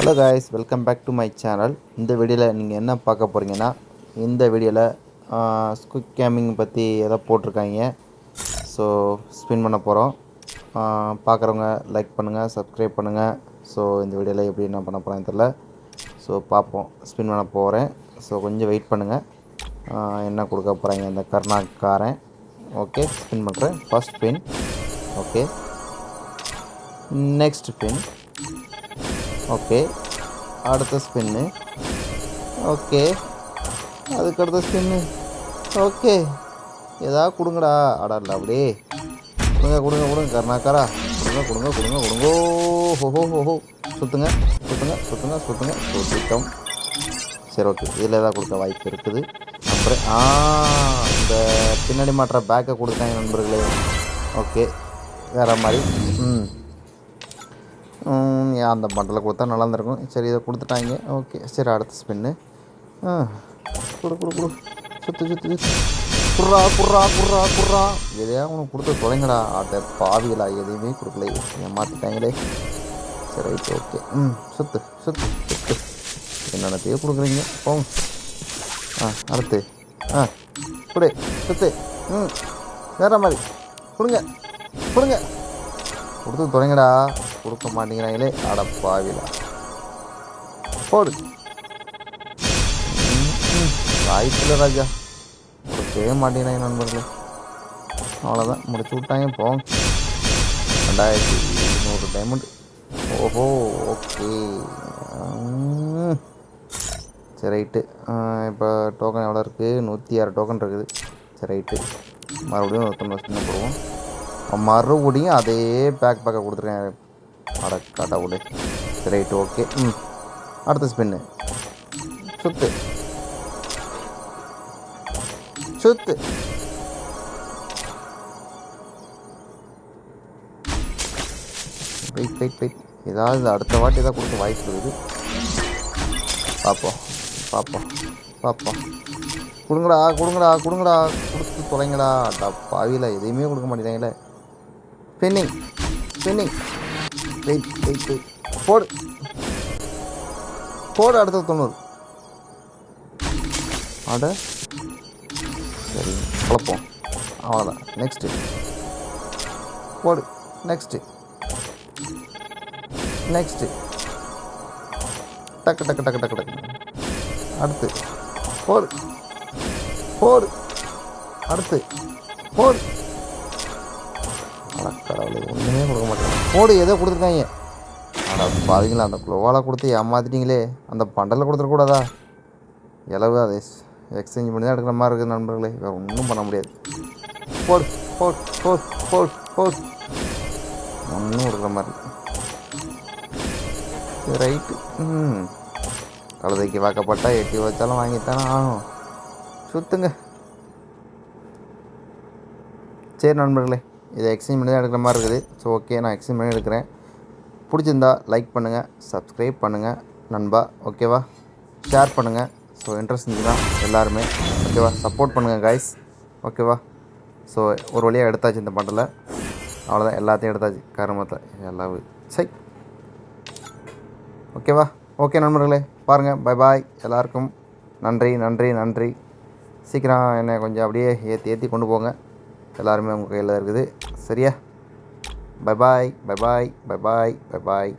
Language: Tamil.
Hello guys, welcome back to my channel. இந்த வீடியோவில் நீங்கள் என்ன பார்க்க போகிறீங்கன்னா, இந்த வீடியோவில் ஸ்குவிக் கேமிங் பற்றி எதாவது போட்டிருக்காங்க. ஸோ ஸ்பின் பண்ண போகிறோம். பார்க்குறவங்க லைக் பண்ணுங்கள், சப்ஸ்கிரைப் பண்ணுங்கள். ஸோ இந்த வீடியோவில் எப்படி என்ன பண்ண போகிறேன்னு தெரில. ஸோ பார்ப்போம். ஸ்பின் பண்ண போகிறேன். ஸோ கொஞ்சம் வெயிட் பண்ணுங்கள். என்ன கொடுக்க போகிறாங்க இந்த கர்நாடகாரன். ஓகே, ஸ்பின் பண்ணுறேன். First spin. Okay, next spin. Okay, அடுத்த ஸ்பின்னு. ஓகே, அதுக்கடுத்த ஸ்பின்னு. ஓகே, ஏதாவது கொடுங்கடா. அடாடா, அப்படியே கொடுங்க கொடுங்க கொடுங்க கர்நாடகாரா. கொடுங்க கொடுங்க கொடுங்க கொடுங்கோ. ஹோஹோ ஹோஹோ. சுற்றுங்க சுற்றுங்க சுற்றுங்க சுற்றுங்க சுற்றிட்டோம். சரி, ஓகே, இதில் ஏதாவது கொடுக்க வாய்ப்பு இருக்குது நம்புறேன். இந்த பின்னாடி மாட்டுற பேக்கை கொடுத்தாங்க நண்பர்களே. ஓகே, வேறு மாதிரி. அந்த பண்டலை கொடுத்தா நல்லா இருந்திருக்கும். சரி, இதை கொடுத்துட்டாங்க. ஓகே, சரி, அடுத்த ஸ்பின்னு. குடு குடு குடு. சுற்று சுற்று சுற்று. குர்ரா குர்ரா குர்ரா குர்ரா. எதையா உனக்கு கொடுத்து தொலைங்கடா. ஆட்ட பாவிகளா, எதையுமே கொடுக்கல, ஏமாற்றிட்டாங்களே. சரி, ரைட்டு, ஓகே. சுற்று சுற்று சுற்று. என்னென்னத்தையோ கொடுக்குறீங்க, போங்க. அடுத்து கொடு, சுற்று. வேறு மாதிரி கொடுங்க கொடுங்க. கொடுத்து தொலைங்கடா. கொடுக்க மாட்டேங்கிறாங்களே, அட பாவிலா. போடு. வாய்ப்பில்லை ராஜா, கொடுக்கவே மாட்டேங்கிறாங்க நண்பர்களே. அவ்வளோதான், முடிச்சு விட்டாங்க. போங்க. 2200 டைமண்ட். ஓஹோ, ஓகே. சரி, ரைட்டு. இப்போ டோக்கன் எவ்வளோ இருக்குது? 106 டோக்கன் இருக்குது. சரி, ரைட்டு. மறுபடியும் 190 போடுவோம். மறுபடியும் அதே பேக்கை கொடுத்துருக்கேன். அட கடவுளே. சரி, ரைட்டு, ஓகே. அடுத்த ஸ்பின்னு. சுத்து சுத்து. Wait wait wait. ஏதாவது அடுத்த வாட்டி ஏதாவது கொடுக்க வாய்ப்பு இருக்குது. பார்ப்போம் பார்ப்போம் பார்ப்போம். கொடுங்கடா கொடுங்கடா கொடுங்கடா. கொடுத்து தொலைங்கடா. அட்டா பாவியில் எதையுமே கொடுக்க மாட்டேங்கிறாங்களே. Spinning spinning. Wait wait wait. போடு போடு. அடுத்த 90. அட சரி, குழப்பம். அவ்வளோதான். நெக்ஸ்ட்டு போடு. Next next. டக்கு டக்கு டக்கு டக்கு டக்கு. அடுத்து போடு போடு. அடுத்து போடு. கடவுளை, ஒன்றுமே கொடுக்க மாட்டேங்க. போடு. ஏதோ கொடுத்துருக்காங்க. ஆனால் பாதிங்களா, அந்த குளோவால் கொடுத்து ஏமாற்றிட்டீங்களே. அந்த பண்டலில் கொடுத்துருக்கூடாதா? இலவு அதை எக்ஸ்சேஞ்ச் பண்ணி தான் எடுக்கிற மாதிரி இருக்குது நண்பர்களே. வேறு ஒன்றும் பண்ண முடியாது. போடு போடு போடு போடு போடு. ஒன்றும் கொடுக்குற மாதிரி. சரி, ரைட்டு. கழுதைக்கு வாக்கப்பட்டா எட்டி வச்சாலும் வாங்கித்தானே ஆகும். சுற்றுங்க. சரி நண்பர்களே, இதை எக்ஸ்சேஞ்ச் பண்ணி தான் எடுக்கிற மாதிரி இருக்குது. ஸோ ஓகே, நான் எக்ஸ்சேஞ்ச் பண்ணி எடுக்கிறேன். பிடிச்சிருந்தா லைக் பண்ணுங்கள், சப்ஸ்கிரைப் பண்ணுங்கள் நண்பா. ஓகேவா? ஷேர் பண்ணுங்கள். ஸோ இன்ட்ரெஸ்ட் இருந்துச்சுன்னா எல்லாருமே ஓகேவா சப்போர்ட் பண்ணுங்கள் காய்ஸ். ஓகேவா? ஸோ ஒரு வழியாக எடுத்தாச்சு இந்த பண்டலை. அவ்வளோதான், எல்லாத்தையும் எடுத்தாச்சு. கருமத்தை எல்லாம் சரி. ஓகேவா? ஓகே நண்பர்களே, பாருங்கள். Bye bye. எல்லாருக்கும் நன்றி நன்றி நன்றி. சீக்கிரம் என்னை கொஞ்சம் அப்படியே ஏற்றி கொண்டு போங்க. எல்லாருமே உங்கள் கையில் இருக்குது. சரியா? Bye bye bye bye bye bye bye bye.